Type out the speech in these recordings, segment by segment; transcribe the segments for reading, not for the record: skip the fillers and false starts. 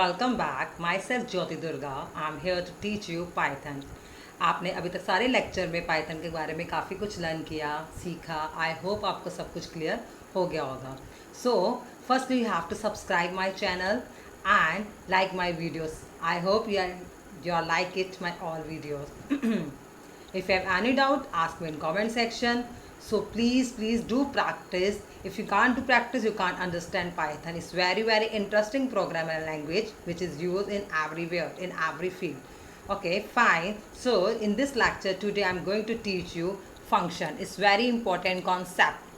Welcome back my self Jyoti Durga. I am here to teach you Python. आपने अभी तक सारे लेक्चर में पाइथन के बारे में काफ़ी कुछ लर्न किया, सीखा। आई होप आपको सब कुछ क्लियर हो गया होगा। So first you have to subscribe my channel and like my videos. I hope you are like it my all videos. If you have any doubt, ask me in comment section. So please do practice. If you can't do practice, you can't understand Python. It's very interesting programming language which is used in everywhere, in every field. Okay, fine. So in this lecture today I'm going to teach you function. It's very important concept.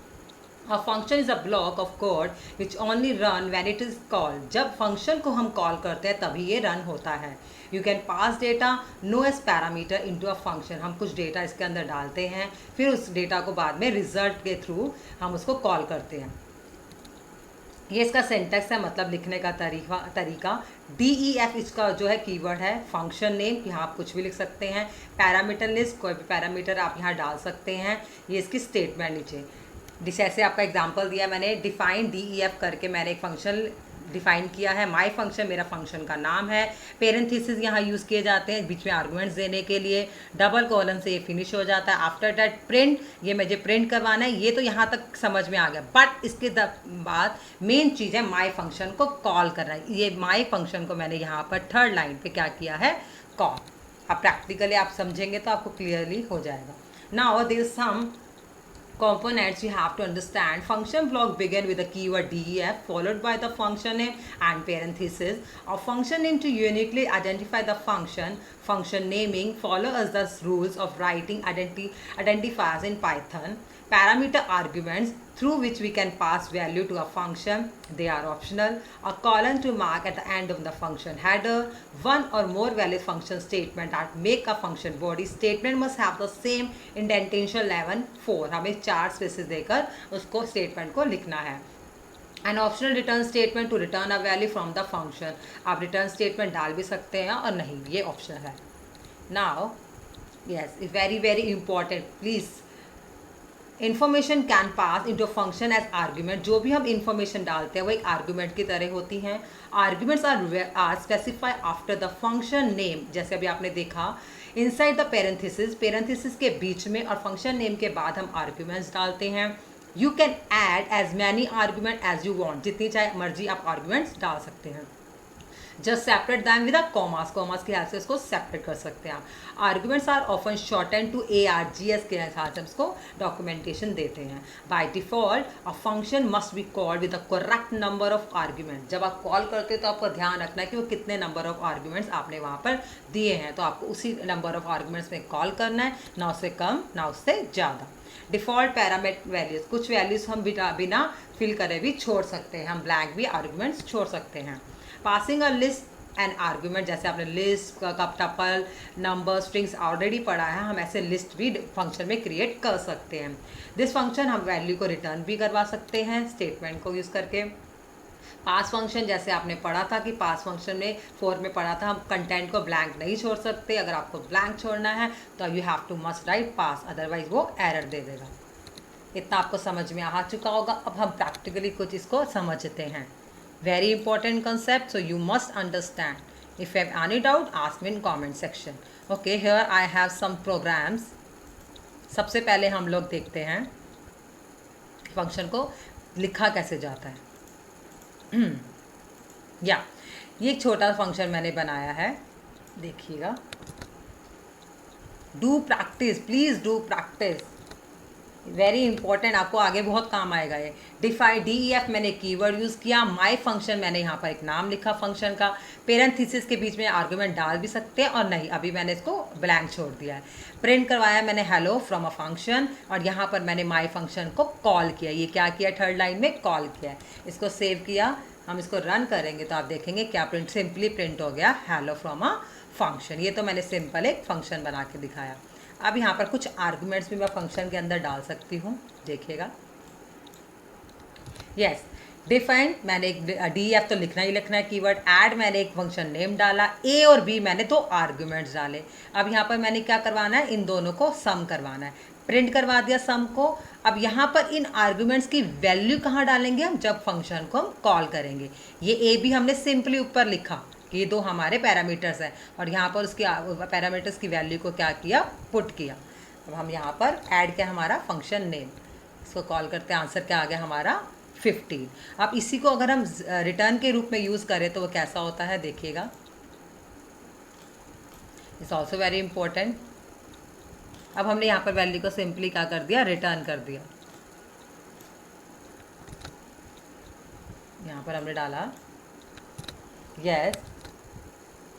A function is a block of code which only run when it is called. जब function को हम call करते हैं तभी ये run होता है. You can pass data no as parameter into a function. हम कुछ डेटा इसके अंदर डालते हैं, फिर उस डेटा को बाद में रिजल्ट के थ्रू हम उसको कॉल करते हैं. ये इसका सिंटैक्स है, मतलब लिखने का तरीका. DEF इसका जो है कीवर्ड है. फंक्शन नेम, यहाँ आप कुछ भी लिख सकते हैं. पैरामीटर लिस्ट, कोई भी पैरामीटर आप यहाँ डाल सकते हैं. ये इसकी स्टेटमेंट नीचे जैसे आपका एग्जांपल दिया मैंने, डिफाइन DEF करके मैंने एक फंक्शन डिफाइन किया है. माई फंक्शन मेरा फंक्शन का नाम है. पेरेंथेसिस यहाँ यूज़ किए जाते हैं बीच में आर्गुमेंट्स देने के लिए. डबल कॉलन से ये फिनिश हो जाता है. आफ्टर दैट प्रिंट, ये मुझे प्रिंट करवाना है. ये तो यहाँ तक समझ में आ गया, बट इसके बाद मेन चीज़ है माई फंक्शन को कॉल करना है. ये माई फंक्शन को मैंने यहाँ पर थर्ड लाइन पे क्या किया है, कॉल. अब प्रैक्टिकली आप समझेंगे तो आपको क्लियरली हो जाएगा. Now there is some components you have to understand. Function block begin with the keyword DEF followed by the function name and parenthesis. A function name to uniquely identify the function. Function naming follow as the rules of writing identifiers in Python. Parameter arguments through which we can pass value to a function. They are optional. A colon to mark at the end of the function header. One or more valid function statement that make a function body. Statement must have the same indentation level 4. हमें 4 spaces देकर उसको statement को लिखना है. An optional return statement to return a value from the function. आप return statement डाल भी सकते हैं और नहीं, ये ऑप्शन है. Now yes, very important. Please, information can pass into function as argument. जो भी हम इन्फॉर्मेशन डालते हैं वो एक आर्ग्यूमेंट की तरह होती हैं. Arguments are specify after the function name. जैसे अभी आपने देखा, इनसाइड द पेरेंथेसिस के बीच में और फंक्शन नेम के बाद हम आर्ग्यूमेंट्स डालते हैं. You can add as many argument as you want. जितनी चाहे मर्जी आप आर्ग्यूमेंट्स डाल सकते हैं. Just separate them with commas की हेल्प से इसको सेपरेट कर सकते हैं. Arguments are often shorten to ARGS के हिसाब से इसको डॉक्यूमेंटेशन देते हैं. By default a function must be called with the correct number of argument. जब आप कॉल करते हो तो आपको ध्यान रखना है कि वो कितने नंबर ऑफ आर्ग्यूमेंट्स आपने वहाँ पर दिए हैं, तो आपको उसी नंबर ऑफ आर्ग्यूमेंट्स में कॉल करना है, ना उससे कम ना उससे ज़्यादा. डिफ़ॉल्ट पैरामीटर वैल्यूज़, कुछ वैल्यूज़ हम बिना फिल करे भी छोड़ सकते हैं. हम ब्लैंक भी आर्ग्यूमेंट्स छोड़ सकते हैं. Passing a list and argument, जैसे आपने लिस्ट का टपल नंबर स्ट्रिंग्स ऑलरेडी पढ़ा है, हम ऐसे लिस्ट भी फंक्शन में क्रिएट कर सकते हैं. दिस फंक्शन हम वैल्यू को रिटर्न भी करवा सकते हैं स्टेटमेंट को यूज़ करके. पास फंक्शन, जैसे आपने पढ़ा था कि पास फंक्शन में 4 में पढ़ा था, हम कंटेंट को ब्लैंक नहीं छोड़ सकते. अगर आपको ब्लैंक छोड़ना है तो you have to must write pass, otherwise वो एरर दे देगा. इतना आपको समझ में आ चुका होगा. अब हम प्रैक्टिकली कुछ इसको समझते हैं. Very important concept, so you must understand. If you have any doubt, ask me in comment section. Okay, here I have some programs. सबसे पहले हम लोग देखते हैं फंक्शन को लिखा कैसे जाता है. या ये एक छोटा फंक्शन मैंने बनाया है, देखिएगा. Do practice, please do practice. Very important, आपको आगे बहुत काम आएगा ये. डिफाइन DEF मैंने कीवर्ड यूज़ किया. माई फंक्शन मैंने यहाँ पर एक नाम लिखा फंक्शन का. पेरेंथेसिस के बीच में आर्गुमेंट डाल भी सकते हैं और नहीं, अभी मैंने इसको ब्लैंक छोड़ दिया है. प्रिंट करवाया मैंने हेलो फ्रॉम अ फंक्शन, और यहाँ पर मैंने माई फंक्शन को कॉल किया. ये क्या किया, थर्ड लाइन में कॉल किया है. इसको सेव किया. हम इसको रन करेंगे तो आप देखेंगे क्या प्रिंट, सिंपली प्रिंट हो गया हेलो फ्रॉम अ फंक्शन. ये तो मैंने सिंपल एक फंक्शन बना के दिखाया. अब यहाँ पर कुछ आर्गुमेंट्स भी मैं फंक्शन के अंदर डाल सकती हूँ, देखिएगा. यस, डिफाइन मैंने एक DEF तो लिखना ही लिखना है कीवर्ड. ऐड मैंने एक फंक्शन नेम डाला. A और B मैंने 2 आर्गुमेंट्स डाले. अब यहाँ पर मैंने क्या करवाना है, इन दोनों को सम करवाना है. प्रिंट करवा दिया सम को. अब यहाँ पर इन आर्गुमेंट्स की वैल्यू कहाँ डालेंगे हम, जब फंक्शन को हम कॉल करेंगे. ये A भी हमने सिंपली ऊपर लिखा, ये दो हमारे पैरामीटर्स हैं और यहाँ पर उसकी पैरामीटर्स की वैल्यू को क्या किया, पुट किया। अब हम यहाँ पर ऐड किया हमारा फंक्शन नेम, इसको कॉल करते हैं, आंसर क्या आ गया हमारा 15। अब इसी को अगर हम रिटर्न के रूप में यूज़ करें तो वो कैसा होता है देखिएगा, इट्स ऑल्सो वेरी इंपॉर्टेंट। अब हमने यहाँ पर वैल्यू को सिंपली क्या कर दिया, रिटर्न कर दिया। यहाँ पर हमने डाला यस,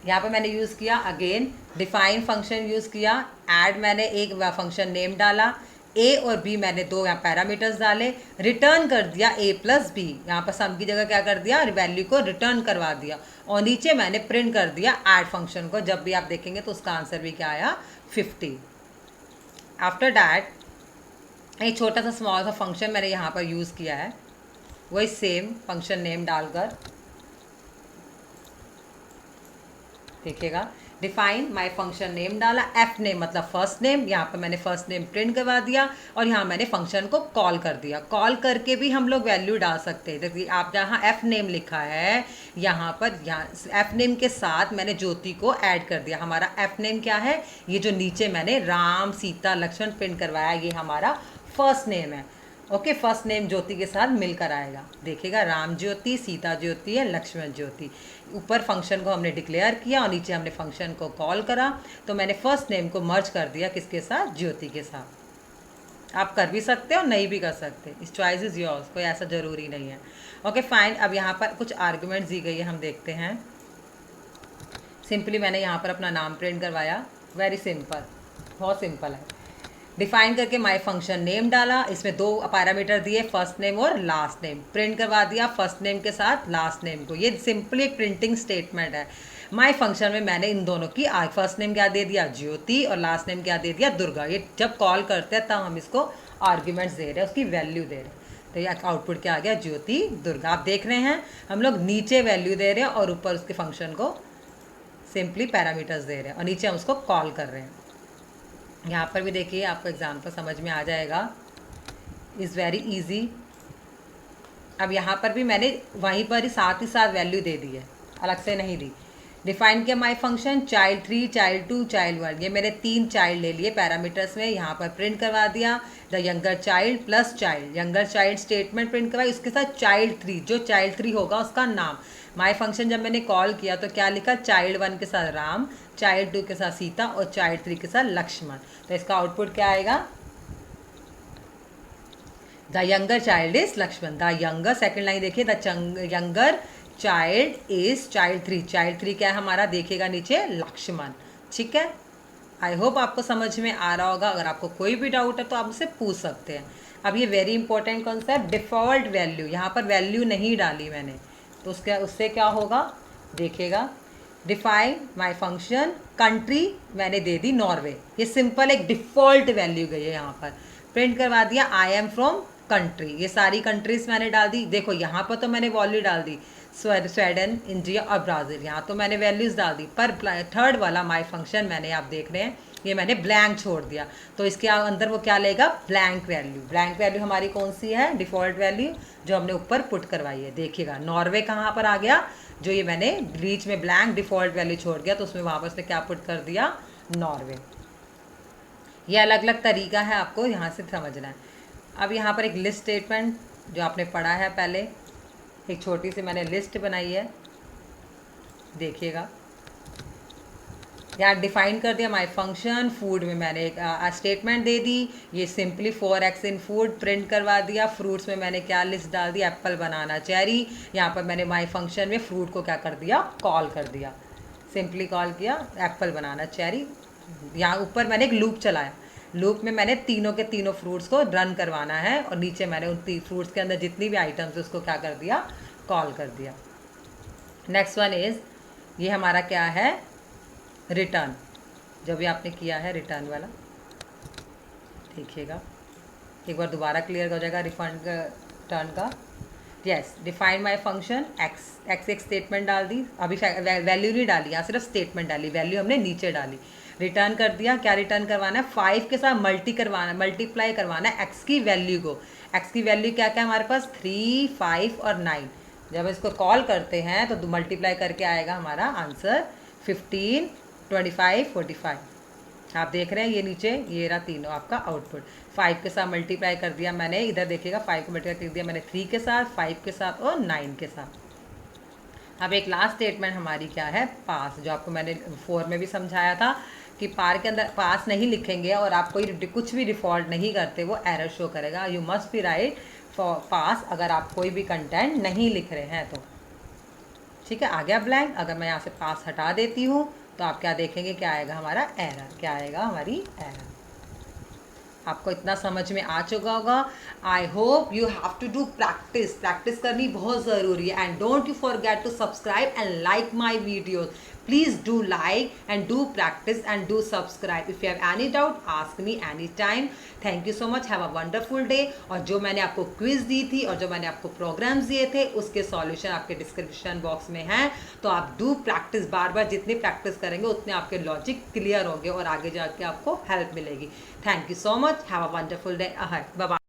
यहाँ पर मैंने यूज़ किया अगेन डिफाइन फंक्शन यूज़ किया, ऐड मैंने एक फंक्शन नेम डाला, ए और बी मैंने दो यहाँ पैरामीटर्स डाले, रिटर्न कर दिया ए प्लस बी, यहाँ पर सम की जगह क्या कर दिया, वैल्यू को रिटर्न करवा दिया और नीचे मैंने प्रिंट कर दिया ऐड फंक्शन को। जब भी आप देखेंगे तो उसका आंसर भी क्या आया 50। आफ्टर डैट एक छोटा सा स्मॉल सा फंक्शन मैंने यहाँ पर यूज़ किया है, वही सेम फंक्शन नेम डालकर देखिएगा, डिफाइन माय फंक्शन नेम डाला, एफ नेम मतलब फर्स्ट नेम, यहाँ पर मैंने फर्स्ट नेम प्रिंट करवा दिया और यहाँ मैंने फंक्शन को कॉल कर दिया। कॉल करके भी हम लोग वैल्यू डाल सकते हैं, जैसे आप जहाँ एफ नेम लिखा है यहाँ पर, यहाँ एफ नेम के साथ मैंने ज्योति को ऐड कर दिया। हमारा एफ नेम क्या है, ये जो नीचे मैंने राम सीता लक्ष्मण प्रिंट करवाया ये हमारा फर्स्ट नेम है। ओके, फर्स्ट नेम ज्योति के साथ मिलकर आएगा, देखिएगा राम ज्योति, सीता ज्योति है, लक्ष्मण ज्योति। ऊपर फंक्शन को हमने डिक्लेयर किया और नीचे हमने फंक्शन को कॉल करा, तो मैंने फर्स्ट नेम को मर्ज कर दिया किसके साथ, ज्योति के साथ। आप कर भी सकते हो, नहीं भी कर सकते, इस चॉइस इज़ योर्स, कोई ऐसा ज़रूरी नहीं है। ओके फाइन, अब यहाँ पर कुछ आर्गूमेंट्स दी गई है, हम देखते हैं। सिंपली मैंने यहाँ पर अपना नाम प्रिंट करवाया, वेरी सिंपल, बहुत सिंपल है। डिफाइन करके माय फंक्शन नेम डाला, इसमें दो पैरामीटर दिए फर्स्ट नेम और लास्ट नेम, प्रिंट करवा दिया फर्स्ट नेम के साथ लास्ट नेम को। ये सिंपली एक प्रिंटिंग स्टेटमेंट है। माय फंक्शन में मैंने इन दोनों की फर्स्ट नेम क्या दे दिया, ज्योति, और लास्ट नेम क्या दे दिया, दुर्गा। ये जब कॉल करते हैं तब हम इसको आर्ग्यूमेंट्स दे रहे हैं, उसकी वैल्यू दे रहे हैं, तो ये आउटपुट क्या आ गया, ज्योति दुर्गा। आप देख रहे हैं हम लोग नीचे वैल्यू दे रहे हैं और ऊपर उसके फंक्शन को सिंपली पैरामीटर्स दे रहे हैं और नीचे हम उसको कॉल कर रहे हैं। यहाँ पर भी देखिए आपको एग्जाम्पल समझ में आ जाएगा, इज़ वेरी इजी। अब यहाँ पर भी मैंने वहीं पर ही साथ वैल्यू दे दी है, अलग से नहीं दी। डिफाइन किया my function child 3, child 2, child 1, ये मैंने 3 चाइल्ड ले लिए पैरामीटर्स में, यहाँ पर प्रिंट करवा दिया the younger child plus child, younger child statement print करवाई, उसके साथ चाइल्ड 3, जो चाइल्ड 3 होगा उसका नाम। माय फंक्शन जब मैंने कॉल किया तो क्या लिखा, चाइल्ड 1 के साथ राम, चाइल्ड 2 के साथ सीता और चाइल्ड 3 के साथ लक्ष्मण। तो इसका आउटपुट क्या आएगा, the younger child is Lakshman, the younger, second line देखिए, the younger child is child 3, child 3 क्या है हमारा देखिएगा नीचे, लक्ष्मण। ठीक है, आई होप आपको समझ में आ रहा होगा। अगर आपको कोई भी डाउट है तो आप मुझसे पूछ सकते हैं। अब ये very important concept, default value, यहाँ पर वैल्यू नहीं डाली मैंने, तो उससे क्या होगा देखिएगा। डिफाइन माय फंक्शन कंट्री मैंने दे दी नॉर्वे, ये सिंपल एक डिफ़ॉल्ट वैल्यू गई है। यहाँ पर प्रिंट करवा दिया आई एम फ्रॉम कंट्री, ये सारी कंट्रीज़ मैंने डाल दी। देखो यहाँ पर तो मैंने वैल्यू डाल दी स्वीडन, इंडिया और ब्राज़ील, यहाँ तो मैंने वैल्यूज़ डाल दी, पर थर्ड वाला माय फंक्शन मैंने, आप देख रहे हैं ये मैंने ब्लैंक छोड़ दिया, तो इसके अंदर वो क्या लेगा, ब्लैंक वैल्यू। ब्लैंक वैल्यू हमारी कौन सी है, डिफ़ॉल्ट वैल्यू जो हमने ऊपर पुट करवाई है। देखिएगा नॉर्वे कहाँ पर आ गया, जो ये मैंने बीच में ब्लैंक डिफ़ॉल्ट वैल्यू छोड़ दिया तो उसमें वहाँ पर उसने क्या पुट कर दिया, नॉर्वे। ये अलग अलग तरीका है, आपको यहाँ से समझना है। अब यहाँ पर एक लिस्ट स्टेटमेंट जो आपने पढ़ा है पहले, एक छोटी सी मैंने लिस्ट बनाई है, देखिएगा। यहाँ डिफाइन कर दिया माय फंक्शन, फूड में मैंने एक स्टेटमेंट दे दी, ये सिंपली 4x इन फूड प्रिंट करवा दिया। फ्रूट्स में मैंने क्या लिस्ट डाल दी, एप्पल, बनाना, चेरी। यहाँ पर मैंने माय फंक्शन में फ्रूट को क्या कर दिया, कॉल कर दिया, सिंपली कॉल किया एप्पल, बनाना, चेरी। यहाँ ऊपर मैंने एक लूप चलाया, लूप में मैंने तीनों के तीनों फ्रूट्स को रन करवाना है और नीचे मैंने उन फ्रूट्स के अंदर जितनी भी आइटम्स है उसको क्या कर दिया, कॉल कर दिया। नेक्स्ट वन इज़, ये हमारा क्या है, रिटर्न, जो भी आपने किया है रिटर्न वाला, देखिएगा एक बार दोबारा क्लियर हो जाएगा रिफंड का, टर्न का। Yes, define my function x एक स्टेटमेंट डाल दी, अभी वैल्यू नहीं डाली, यहाँ सिर्फ स्टेटमेंट डाली, वैल्यू हमने नीचे डाली। रिटर्न कर दिया, क्या रिटर्न करवाना है, 5 के साथ मल्टीप्लाई करवाना है एक्स की वैल्यू को। एक्स की वैल्यू क्या क्या हमारे पास, 3, 5 और 9, जब इसको कॉल करते हैं तो मल्टीप्लाई करके आएगा हमारा आंसर 15, 25, 45। आप देख रहे हैं ये नीचे ये रहा तीनों आपका आउटपुट। 5 के साथ मल्टीप्लाई कर दिया मैंने, इधर देखिएगा 5 को मल्टीप्लाई कर दिया मैंने 3 के साथ, 5 के साथ और 9 के साथ। अब एक लास्ट स्टेटमेंट हमारी क्या है, पास, जो आपको मैंने 4 में भी समझाया था कि पार के अंदर पास नहीं लिखेंगे और आप कोई कुछ भी डिफ़ॉल्ट नहीं करते वो एरर शो करेगा। You must be right for pass अगर आप कोई भी कंटेंट नहीं लिख रहे हैं तो। ठीक है, आ गया ब्लैंक। अगर मैं यहाँ से पास हटा देती हूँ तो आप क्या देखेंगे, क्या आएगा हमारा एरर, क्या आएगा हमारी एरर। आपको इतना समझ में आ चुका होगा। I hope you have to do practice, practice करनी बहुत ज़रूरी है। And don't you forget to subscribe and like my videos. Please do like and do practice and do subscribe. If you have any doubt, ask me anytime. Thank you so much. Have a wonderful day. और जो मैंने आपको quiz दी थी और जो मैंने आपको programmes दिए थे उसके सॉल्यूशन आपके डिस्क्रिप्शन बॉक्स में हैं। तो आप डू प्रैक्टिस, बार बार जितनी प्रैक्टिस करेंगे उतने आपके लॉजिक क्लियर होंगे और आगे जाके आपको हेल्प मिलेगी। Thank you so much. Have a wonderful day ahead. Bye bye.